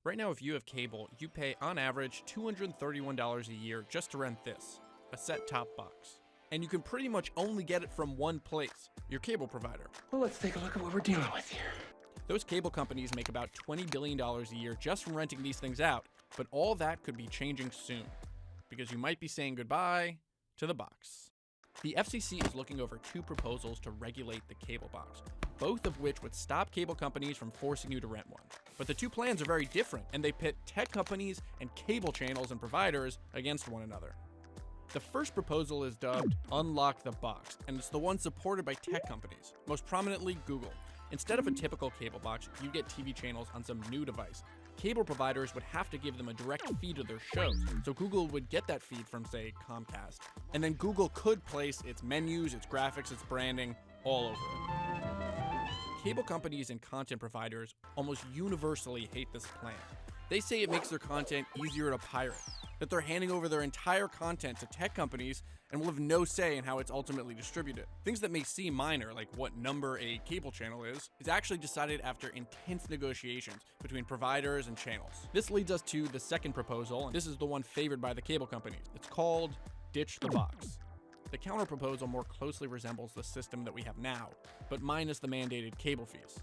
Right now, if you have cable, you pay on average $231 a year just to rent this, a set-top box. And you can pretty much only get it from one place, your cable provider. Well, let's take a look at what we're dealing with here. Those cable companies make about $20 billion a year just from renting these things out, but all that could be changing soon, because you might be saying goodbye to the box. The FCC is looking over 2 proposals to regulate the cable box, both of which would stop cable companies from forcing you to rent one. But the 2 plans are very different, and they pit tech companies and cable channels and providers against one another. The first proposal is dubbed Unlock the Box, and it's the one supported by tech companies, most prominently Google. Instead of a typical cable box, you get TV channels on some new device. Cable providers would have to give them a direct feed of their shows, so Google would get that feed from, say, Comcast. And then Google could place its menus, its graphics, its branding all over it. Cable companies and content providers almost universally hate this plan. They say it makes their content easier to pirate, that they're handing over their entire content to tech companies and will have no say in how it's ultimately distributed. Things that may seem minor, like what number a cable channel is actually decided after intense negotiations between providers and channels. This leads us to the second proposal, and this is the one favored by the cable companies. It's called Ditch the Box. The counter-proposal more closely resembles the system that we have now, but minus the mandated cable fees.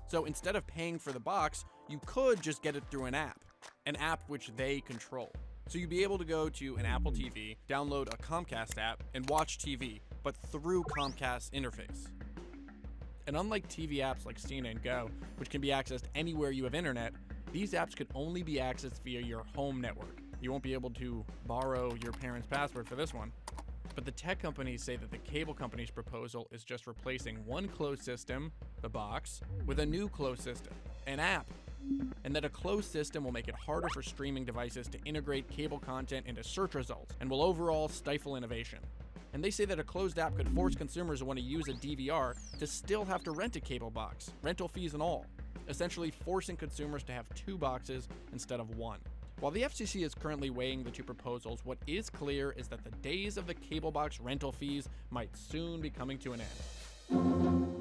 So instead of paying for the box, you could just get it through an app which they control. So you'd be able to go to an Apple TV, download a Comcast app, and watch TV, but through Comcast's interface. And unlike TV apps like CNN Go, which can be accessed anywhere you have internet, these apps could only be accessed via your home network. You won't be able to borrow your parents' password for this one. But the tech companies say that the cable company's proposal is just replacing one closed system, the box, with a new closed system, an app. And that a closed system will make it harder for streaming devices to integrate cable content into search results and will overall stifle innovation. And they say that a closed app could force consumers who want to use a DVR to still have to rent a cable box, rental fees and all, essentially forcing consumers to have 2 boxes instead of 1. While the FCC is currently weighing the 2 proposals, what is clear is that the days of the cable box rental fees might soon be coming to an end.